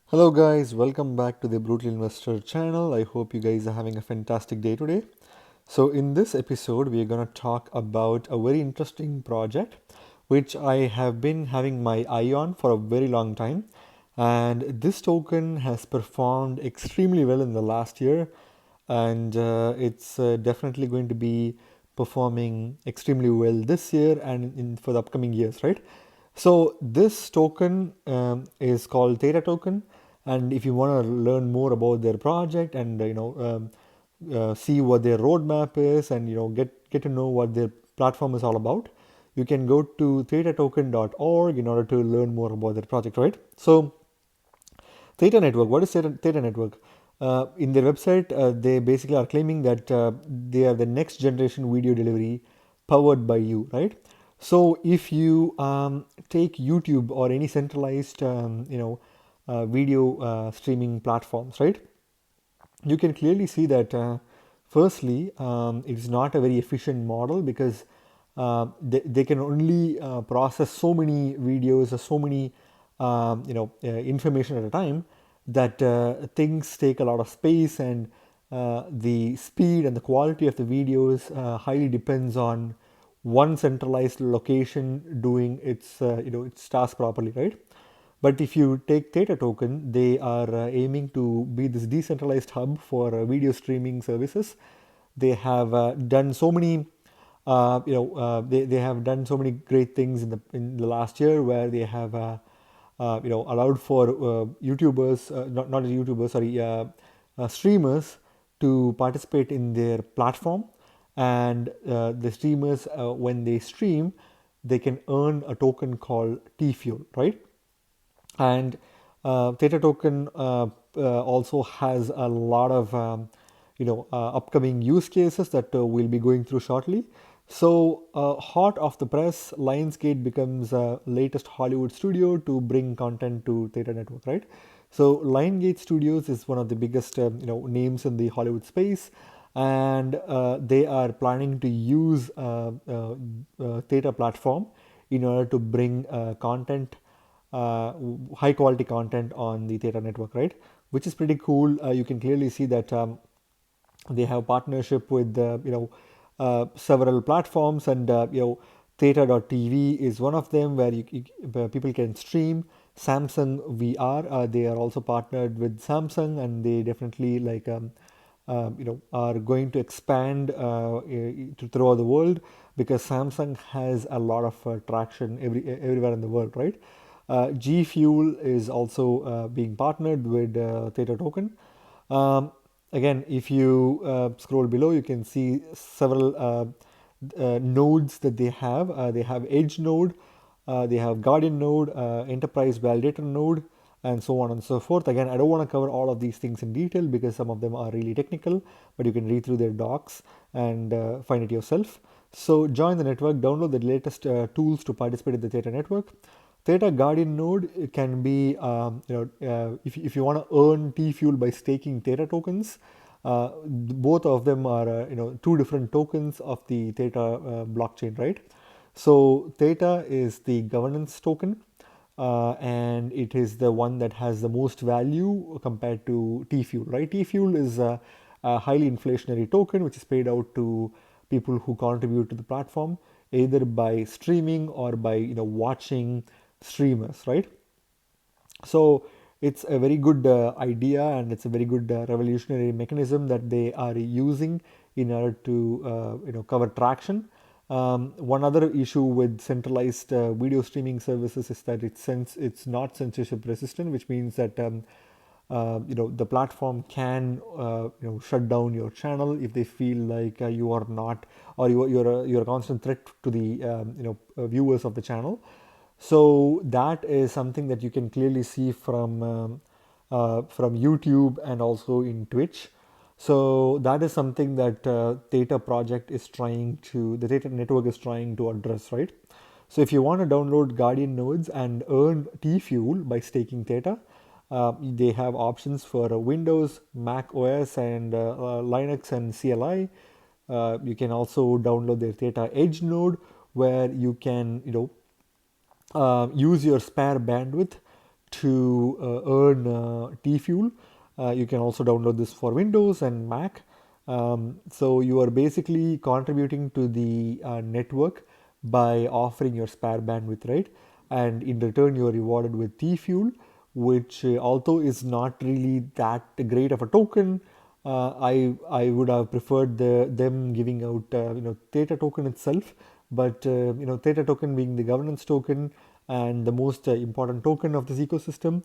Hello guys, welcome back to the Brutal Investor channel. I hope you guys are having a fantastic day today. So in this episode, we are going to talk about a very interesting project which I have been having my eye on for a very long time. And this token has performed extremely well in the last year, and it's definitely going to be performing extremely well this year and for the upcoming years, right? So this token is called Theta token, and if you want to learn more about their project and see what their roadmap is, and get to know what their platform is all about, you can go to thetatoken.org in order to learn more about their project, right? So Theta Network. What is Theta Network? In their website, they basically are claiming that they are the next generation video delivery powered by you, right? So if you take YouTube or any centralized, video streaming platforms, right? You can clearly see that firstly, it is not a very efficient model because they can only process so many videos or so many information at a time that things take a lot of space, and the speed and the quality of the videos highly depends on one centralized location doing its task properly, right? But if you take Theta token, they are aiming to be this decentralized hub for video streaming services. They have done so many, they have done so many great things in the last year, where they have allowed for YouTubers, not YouTubers, sorry, streamers to participate in their platform, and the streamers, when they stream, they can earn a token called T Fuel, right? And Theta token also has a lot of upcoming use cases that we'll be going through shortly. So hot off the press, Lionsgate becomes latest Hollywood studio to bring content to Theta Network, right? So Lionsgate Studios is one of the biggest names in the Hollywood space, and they are planning to use Theta platform in order to bring content, high quality content on the Theta network, right? Which is pretty cool. You can clearly see that they have partnership with several platforms, and Theta.tv is one of them, where where people can stream. Samsung VR, they are also partnered with Samsung, and they definitely are going to expand throughout the world, because Samsung has a lot of traction everywhere in the world, right? G Fuel is also being partnered with Theta Token. Um, Again, if you scroll below, you can see several nodes that they have. They have Edge node, they have Guardian node, Enterprise Validator node, and so on and so forth. Again, I don't want to cover all of these things in detail because some of them are really technical, but you can read through their docs and find it yourself. So join the network, download the latest tools to participate in the Theta network. Theta Guardian node can be, if you want to earn T Fuel by staking Theta tokens, both of them are, two different tokens of the Theta blockchain, right? So Theta is the governance token, and it is the one that has the most value compared to T Fuel, right? T Fuel is a highly inflationary token which is paid out to people who contribute to the platform, either by streaming or by watching streamers, right? So it's a very good idea, and it's a very good revolutionary mechanism that they are using in order to cover traction. One other issue with centralized video streaming services is that it's not censorship resistant, which means that the platform can shut down your channel if they feel like you are not, or you're a constant threat to the viewers of the channel. So that is something that you can clearly see from YouTube and also in Twitch. So that is something that the Theta network is trying to address, right? So if you want to download Guardian nodes and earn T Fuel by staking Theta, they have options for Windows, Mac OS, and Linux and CLI. You can also download their Theta Edge node, where you can use your spare bandwidth to earn T-Fuel. You can also download this for Windows and Mac. So you are basically contributing to the network by offering your spare bandwidth, right? And in return, you are rewarded with T-Fuel, which although is not really that great of a token, I would have preferred them giving out Theta token itself, but Theta token being the governance token and the most important token of this ecosystem,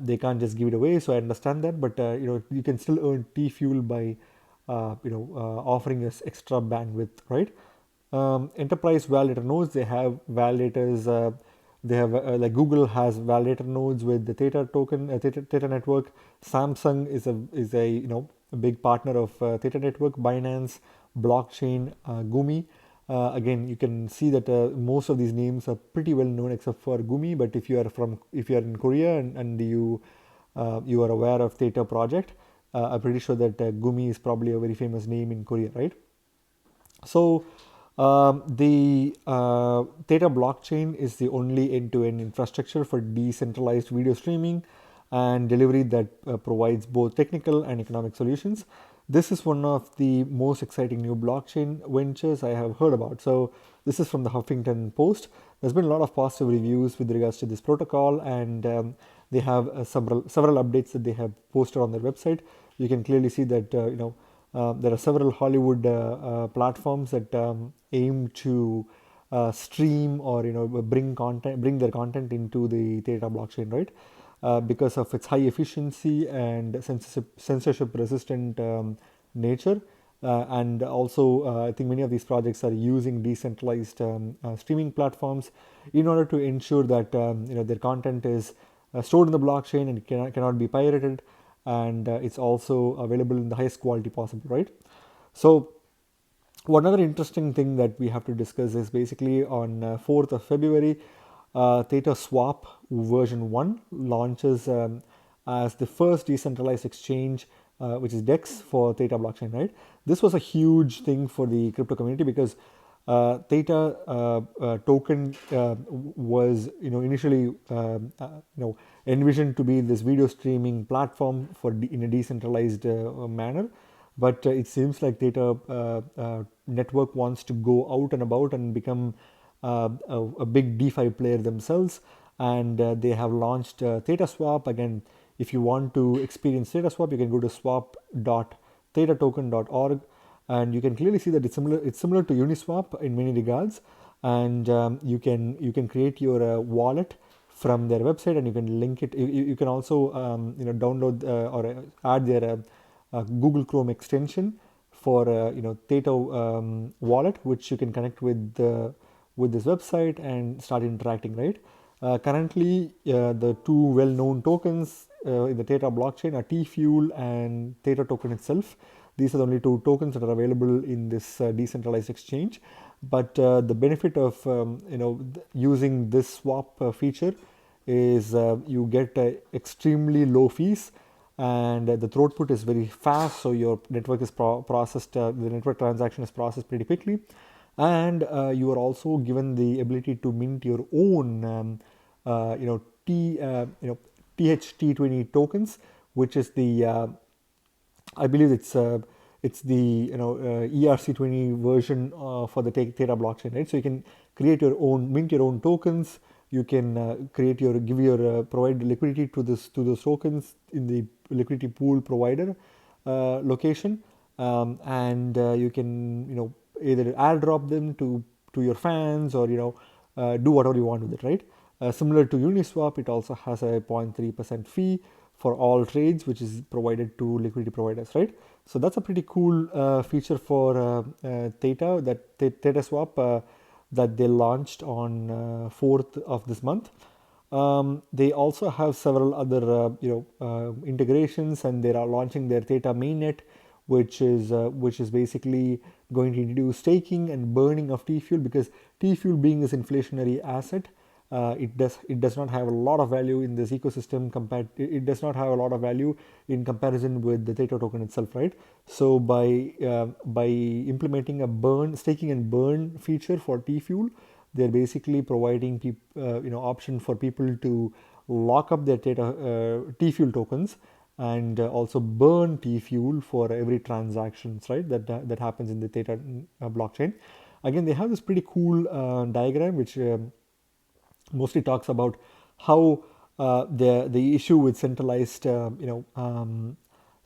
they can't just give it away. So I understand that, but you can still earn T fuel by offering us extra bandwidth, right? Enterprise validator nodes, they have validators. They have like Google has validator nodes with the Theta token, Theta network. Samsung is a a big partner of Theta network. Binance, blockchain, Gumi. Again, you can see that most of these names are pretty well known except for Gumi. But if you are in Korea and you are aware of Theta project, I'm pretty sure that Gumi is probably a very famous name in Korea, right? So the Theta blockchain is the only end-to-end infrastructure for decentralized video streaming and delivery that provides both technical and economic solutions. This is one of the most exciting new blockchain ventures I have heard about. So this is from the Huffington Post. There's been a lot of positive reviews with regards to this protocol, and they have several updates that they have posted on their website. You can clearly see that there are several Hollywood platforms that aim to stream or bring their content into the Theta blockchain, right? Because of its high efficiency and censorship-resistant nature, and also I think many of these projects are using decentralized streaming platforms in order to ensure that their content is stored in the blockchain and cannot be pirated, and it's also available in the highest quality possible, right? So one other interesting thing that we have to discuss is basically on 4th of February, Theta Swap version 1 launches as the first decentralized exchange, which is DEX for Theta blockchain, right? This was a huge thing for the crypto community because Theta token was initially envisioned to be this video streaming platform in a decentralized manner, but it seems like Theta network wants to go out and about and become a big DeFi player themselves, and they have launched Theta Swap. Again, if you want to experience Theta Swap, you can go to swap.thetatoken.org, and you can clearly see that it's similar to Uniswap in many regards, and you can create your wallet from their website, and you can link it. You can also download or add their Google Chrome extension for Theta wallet, which you can connect with this website and start interacting, right? Currently, the two well-known tokens in the Theta blockchain are T-Fuel and Theta token itself. These are the only two tokens that are available in this decentralized exchange. But the benefit of using this swap feature is you get extremely low fees, and the throughput is very fast, so your network is processed, the network transaction is processed pretty quickly, and you are also given the ability to mint your own THT20 tokens, which is the I believe it's the ERC20 version for the Theta blockchain, right? So you can create your own, mint your own tokens. You can provide liquidity to those tokens in the liquidity pool provider location, and you can either airdrop them to your fans, or do whatever you want with it, right? Similar to Uniswap, it also has a 0.3% fee for all trades, which is provided to liquidity providers, right? So that's a pretty cool feature for Theta, that Theta Swap that they launched on 4th of this month. They also have several other integrations, and they are launching their Theta mainnet, which is basically going to introduce staking and burning of T fuel, because T fuel being this inflationary asset, it does not have a lot of value in this ecosystem it does not have a lot of value in comparison with the Theta token itself, right? So by implementing a staking and burn feature for T fuel, they're basically providing option for people to lock up their Theta T-Fuel tokens and also burn T-Fuel for every transactions, right? That happens in the Theta blockchain. Again, they have this pretty cool diagram which mostly talks about how the issue with centralized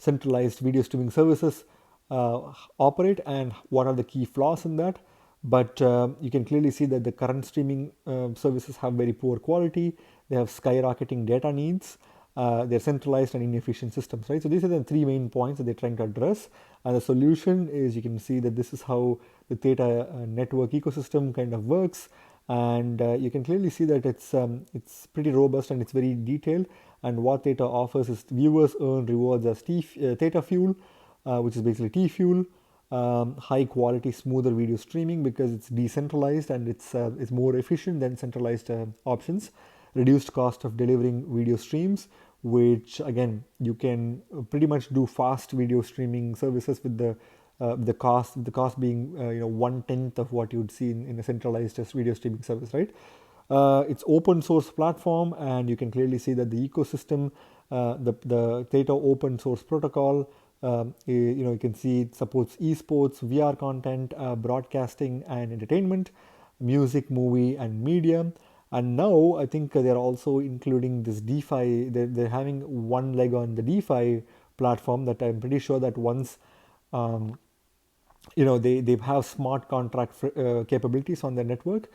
centralized video streaming services operate and what are the key flaws in that. But you can clearly see that the current streaming services have very poor quality. They have skyrocketing data needs. They're centralized and inefficient systems, right? So these are the three main points that they're trying to address. And the solution is, you can see that this is how the Theta network ecosystem kind of works. And you can clearly see that it's pretty robust and it's very detailed. And what Theta offers is viewers earn rewards as Theta Fuel, which is basically T-Fuel, high quality, smoother video streaming because it's decentralized and it's more efficient than centralized options. Reduced cost of delivering video streams, which again you can pretty much do fast video streaming services with the cost being 1/10 of what you'd see in a centralized video streaming service, right? It's open source platform, and you can clearly see that the ecosystem, the Theta open source protocol, you can see it supports esports, VR content, broadcasting and entertainment, music, movie, and media. And now I think they're also including this DeFi. They're having one leg on the DeFi platform that I'm pretty sure that once they have smart contract capabilities on their network.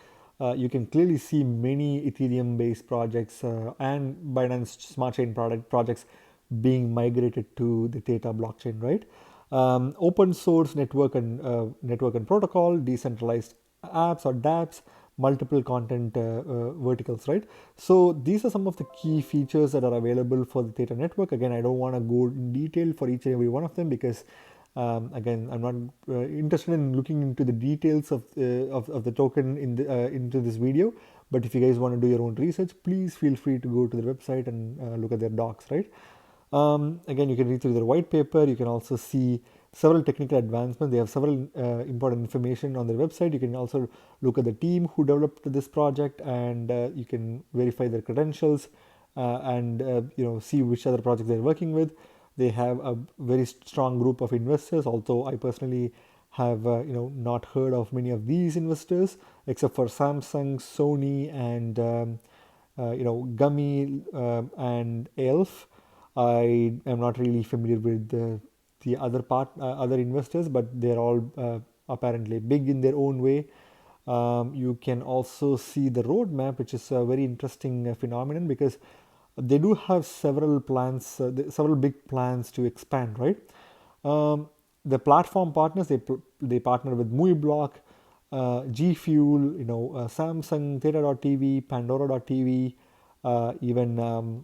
You can clearly see many Ethereum based projects and Binance Smart Chain projects being migrated to the Theta blockchain, right? Open source network and protocol, decentralized apps or dApps, multiple content verticals, right? So these are some of the key features that are available for the Theta network. Again, I don't want to go in detail for each and every one of them because again, I'm not interested in looking into the details of the token into this video. But if you guys want to do your own research, please feel free to go to the website and look at their docs, right? Again, you can read through their white paper. You can also see several technical advancements. They have several important information on their website. You can also look at the team who developed this project, and you can verify their credentials and see which other projects they're working with. They have a very strong group of investors. Although I personally have not heard of many of these investors except for Samsung, Sony, and Gummy and Elf. I am not really familiar with the other investors, but they're all apparently big in their own way. You can also see the roadmap, which is a very interesting phenomenon because they do have several plans, several big plans to expand, right? The platform partners, they partner with MovieBlock, G Fuel, Samsung, Theta.tv, Pandora.tv, even a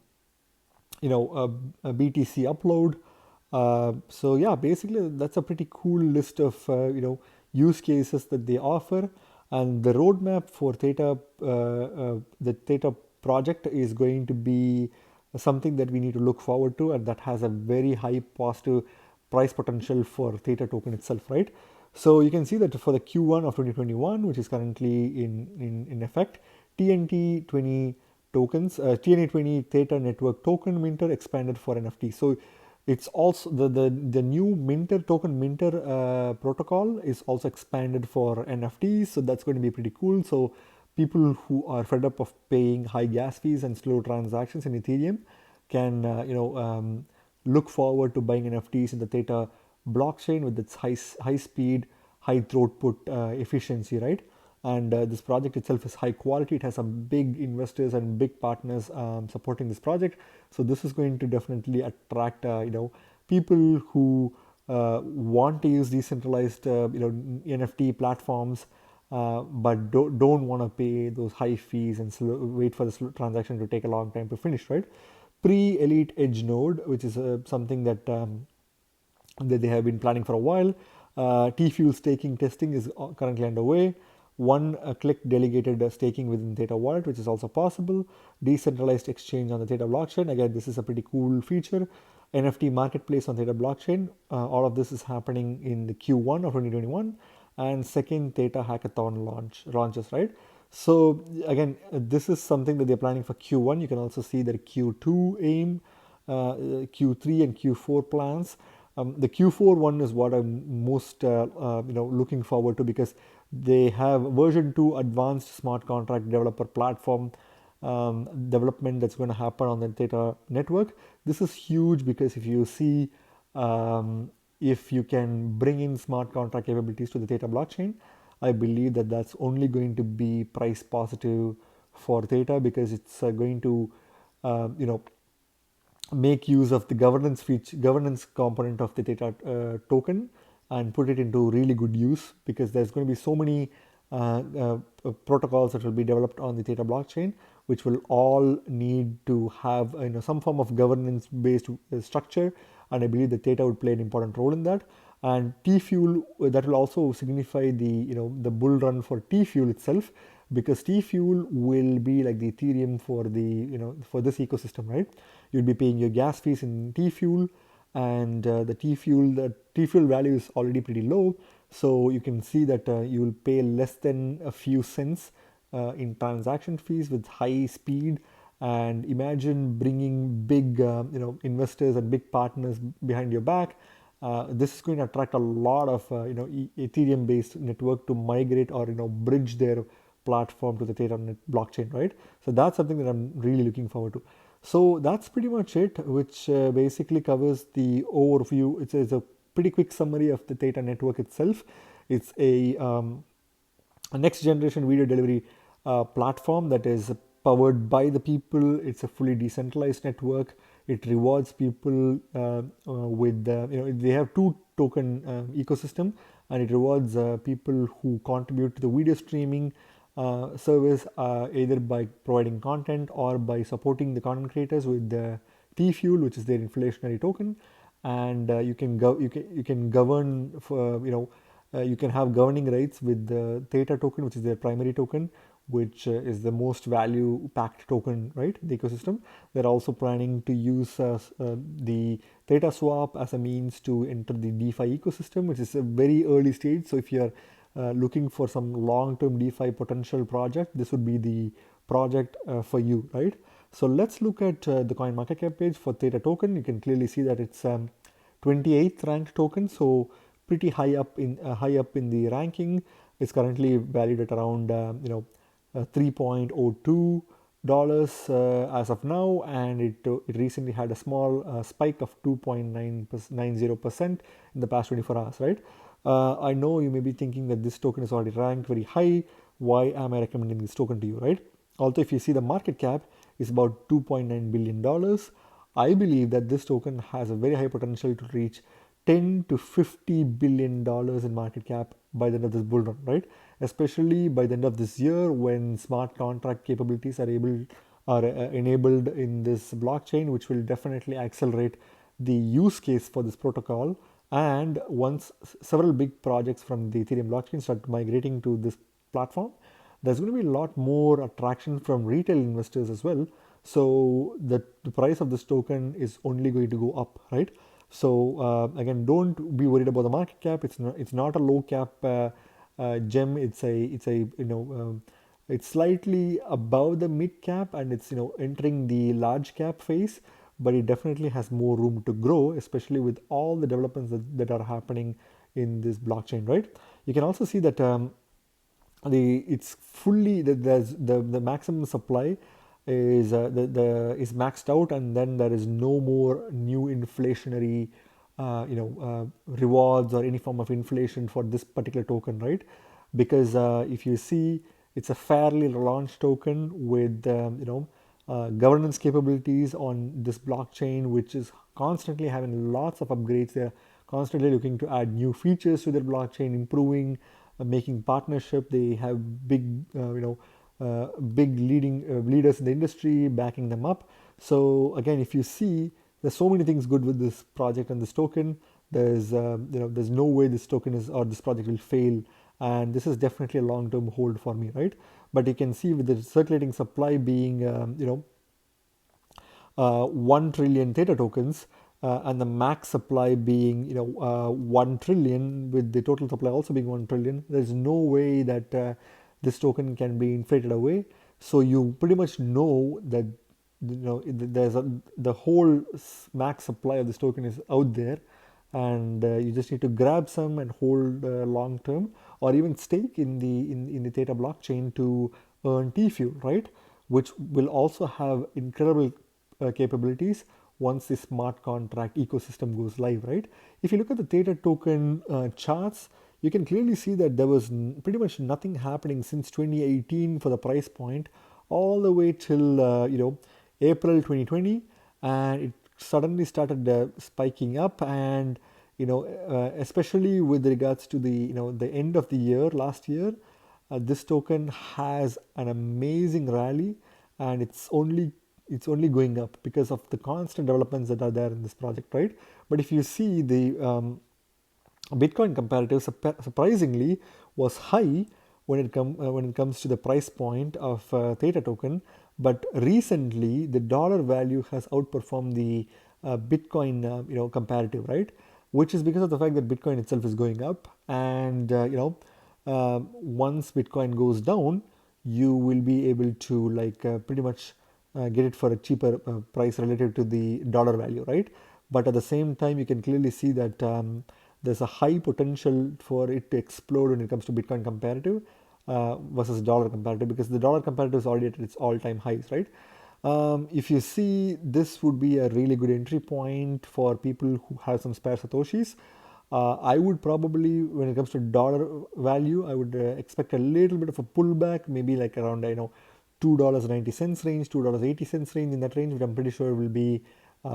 BTC upload. So yeah, basically that's a pretty cool list of use cases that they offer, and the roadmap for Theta, the Theta project is going to be something that we need to look forward to, and that has a very high positive price potential for Theta token itself, right? So you can see that for the Q1 of 2021, which is currently in effect, TNT20 tokens, TNT20 Theta network token minter expanded for NFT. So it's also the new minter token minter protocol is also expanded for NFTs. So that's going to be pretty cool. So people who are fed up of paying high gas fees and slow transactions in Ethereum can look forward to buying NFTs in the Theta blockchain with its high speed, high throughput efficiency, right? And this project itself is high quality. It has some big investors and big partners supporting this project. So this is going to definitely attract people who want to use decentralized NFT platforms, but don't want to pay those high fees and wait for this transaction to take a long time to finish, right? Pre-elite edge node, which is something that they have been planning for a while. T-Fuel staking testing is currently underway. One-click delegated staking within Theta wallet, which is also possible. Decentralized exchange on the Theta blockchain. Again, this is a pretty cool feature. NFT marketplace on Theta blockchain. All of this is happening in the Q1 of 2021. And second Theta hackathon launches, right? So again, this is something that they're planning for Q1. You can also see their Q2 aim, Q3 and Q4 plans. The Q4 one is what I'm most looking forward to, because they have version 2 advanced smart contract developer platform development that's going to happen on the Theta network. This is huge because if you see, if you can bring in smart contract capabilities to the Theta blockchain, I believe that that's only going to be price positive for Theta, because it's going to, you know, make use of the governance component of the Theta token and put it into really good use, because there's going to be so many protocols that will be developed on the Theta blockchain, which will all need to have some form of governance based structure, and I believe that Theta would play an important role in that. And T fuel, that will also signify the the bull run for T fuel itself, because T fuel will be like the Ethereum for the for this ecosystem, right? You'll be paying your gas fees in T fuel, and the T fuel value is already pretty low, so you can see that you will pay less than a few cents in transaction fees with high speed. And imagine bringing big investors and big partners behind your back. This is going to attract a lot of Ethereum based network to migrate or bridge their platform to the Theta blockchain, right? So that's something that I'm really looking forward to. So that's pretty much it, which basically covers the overview. It's a pretty quick summary of the Theta network itself. It's a next generation video delivery platform that is powered by the people. It's a fully decentralized network. It rewards people with they have two token ecosystem, and it rewards people who contribute to the video streaming service, either by providing content or by supporting the content creators with the T Fuel, which is their inflationary token. And you can govern for you can have governing rights with the Theta token, which is their primary token, which is the most value packed token, right? The ecosystem. They're also planning to use the Theta swap as a means to enter the DeFi ecosystem, which is a very early stage. So if you're looking for some long-term DeFi potential project, this would be the project for you, right? So let's look at the coin market cap page for Theta token. You can clearly see that it's 28th ranked token, so pretty high up in the ranking. It's currently valued at around $3.02 as of now, and it recently had a small spike of 2.90% in the past 24 hours, right? I know you may be thinking that this token is already ranked very high. Why am I recommending this token to you, right? Also, if you see the market cap is about $2.9 billion, I believe that this token has a very high potential to reach 10 to 50 billion dollars in market cap by the end of this bull run, right? Especially by the end of this year, when smart contract capabilities are enabled in this blockchain, which will definitely accelerate the use case for this protocol. And once several big projects from the Ethereum blockchain start migrating to this platform, there's going to be a lot more attraction from retail investors as well. So the price of this token is only going to go up, right? So again, don't be worried about the market cap. It's not a low cap gem. It's slightly above the mid cap, and it's entering the large cap phase, but it definitely has more room to grow, especially with all the developments that are happening in this blockchain, right? You can also see that it's fully there's the maximum supply is is maxed out, and then there is no more new inflationary rewards or any form of inflation for this particular token, right? Because if you see, it's a fairly launched token with governance capabilities on this blockchain, which is constantly having lots of upgrades. They're constantly looking to add new features to their blockchain, improving, making partnership. They have big leaders in the industry backing them up. So again, if you see, there's so many things good with this project and this token. There's no way this token is or this project will fail, and this is definitely a long-term hold for me, right? But you can see with the circulating supply being 1 trillion Theta tokens, and the max supply being 1 trillion, with the total supply also being 1 trillion. There's no way that this token can be inflated away. So you pretty much know that the whole max supply of this token is out there, and you just need to grab some and hold long term, or even stake in the Theta blockchain to earn T fuel, right? Which will also have incredible capabilities once the smart contract ecosystem goes live, right? If you look at the Theta token charts, you can clearly see that there was pretty much nothing happening since 2018 for the price point, all the way till April 2020, and it suddenly started spiking up. And especially with regards to the end of the year last year, this token has an amazing rally, and it's only going up because of the constant developments that are there in this project, right? But if you see the Bitcoin comparative, surprisingly, was high when it comes to the price point of Theta token, but recently the dollar value has outperformed the Bitcoin comparative, right? Which is because of the fact that Bitcoin itself is going up, and once Bitcoin goes down, you will be able to pretty much get it for a cheaper price relative to the dollar value, right? But at the same time, you can clearly see that there's a high potential for it to explode when it comes to Bitcoin comparative versus dollar comparative, because the dollar comparative is already at its all-time highs, right? If you see, this would be a really good entry point for people who have some spare satoshis. I would probably, when it comes to dollar value, I would expect a little bit of a pullback, maybe like around $2.90 range, $2.80 range, in that range, which I'm pretty sure will be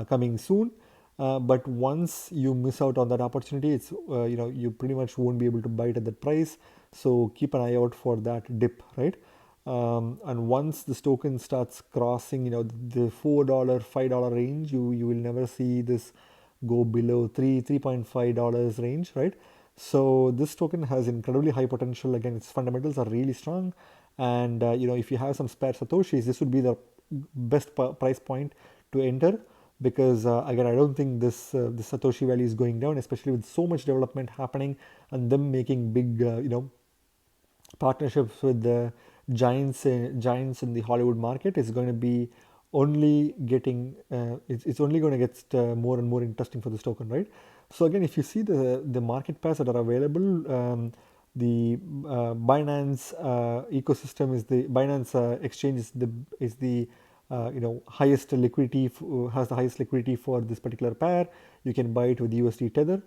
coming soon. But once you miss out on that opportunity, it's you pretty much won't be able to buy it at that price. So keep an eye out for that dip, right? And once this token starts crossing, the $4, $5 range, you will never see this go below $3.5 range, right? So this token has incredibly high potential. Again, its fundamentals are really strong, and if you have some spare satoshis, this would be the best price point to enter, because again, I don't think this satoshi value is going down, especially with so much development happening and them making big partnerships with the giants in the Hollywood market. Is going to be only getting it's only going to get more and more interesting for this token, right? So again, if you see the market pairs that are available, the Binance ecosystem is the Binance exchange is the highest liquidity, has the highest liquidity for this particular pair. You can buy it with USD Tether.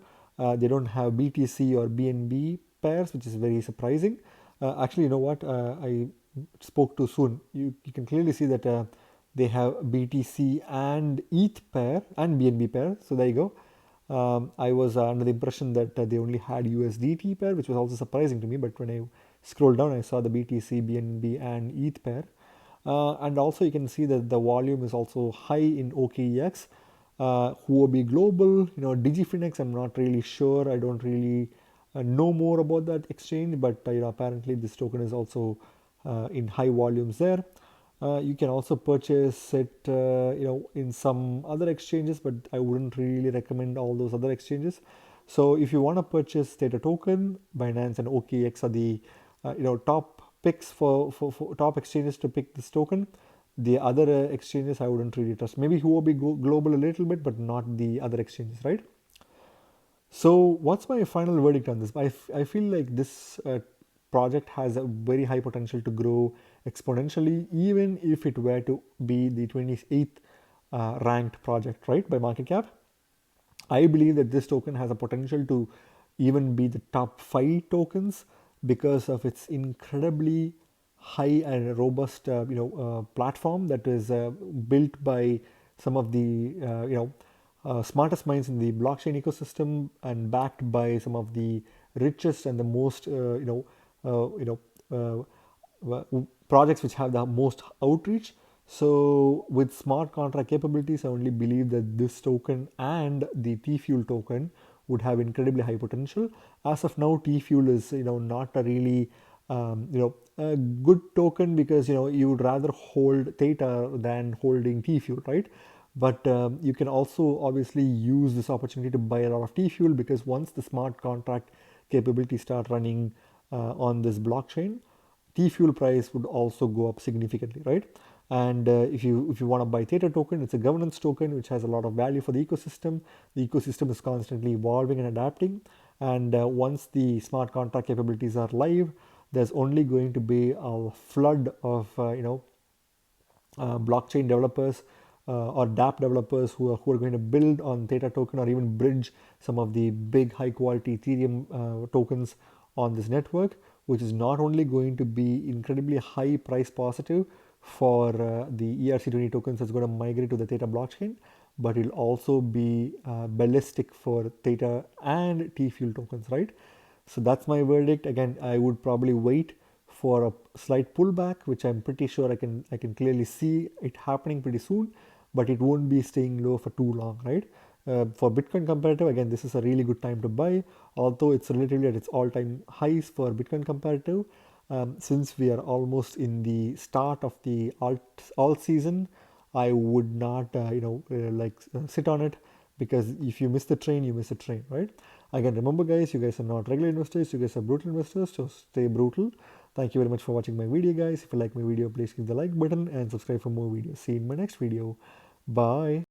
They don't have BTC or BNB pairs, which is very surprising. Actually, you know what? I spoke too soon. You can clearly see that they have BTC and ETH pair and BNB pair. So there you go. I was under the impression that they only had USDT pair, which was also surprising to me. But when I scrolled down, I saw the BTC, BNB, and ETH pair. And also you can see that the volume is also high in OKEX. Huobi Global, DigiFinex, I'm not really sure. I don't really know more about that exchange, but apparently this token is also in high volumes there. You can also purchase it in some other exchanges, but I wouldn't really recommend all those other exchanges. So if you want to purchase Theta token, Binance and OKX are the top picks for top exchanges to pick this token. The other exchanges I wouldn't really trust. Maybe Huobi Global a little bit, but not the other exchanges, right? So what's my final verdict on this? I feel like this project has a very high potential to grow exponentially, even if it were to be the 28th ranked project, right, by market cap. I believe that this token has a potential to even be the top 5 tokens because of its incredibly high and robust platform that is built by some of the smartest minds in the blockchain ecosystem, and backed by some of the richest and the most projects which have the most outreach. So with smart contract capabilities, I only believe that this token and the T Fuel token would have incredibly high potential. As of now, T Fuel is not a really a good token, because you would rather hold Theta than holding T Fuel, right? But you can also obviously use this opportunity to buy a lot of T Fuel, because once the smart contract capabilities start running on this blockchain, T fuel price would also go up significantly, right? And if you want to buy Theta token, it's a governance token which has a lot of value for the ecosystem. The ecosystem is constantly evolving and adapting, and once the smart contract capabilities are live, there's only going to be a flood of blockchain developers or DApp developers who are going to build on Theta token or even bridge some of the big high quality Ethereum tokens on this network, which is not only going to be incredibly high price positive for the ERC20 tokens that's going to migrate to the Theta blockchain, but it'll also be ballistic for Theta and T Fuel tokens, right? So that's my verdict. Again, I would probably wait for a slight pullback, which I'm pretty sure I can clearly see it happening pretty soon, but it won't be staying low for too long, right? For Bitcoin comparative, again, this is a really good time to buy, although it's relatively at its all-time highs for Bitcoin comparative. Since we are almost in the start of the alt season, I would not, sit on it, because if you miss the train, you miss the train, right? Again, remember, guys, you guys are not regular investors, you guys are brutal investors, so stay brutal. Thank you very much for watching my video, guys. If you like my video, please click the like button and subscribe for more videos. See you in my next video. Bye.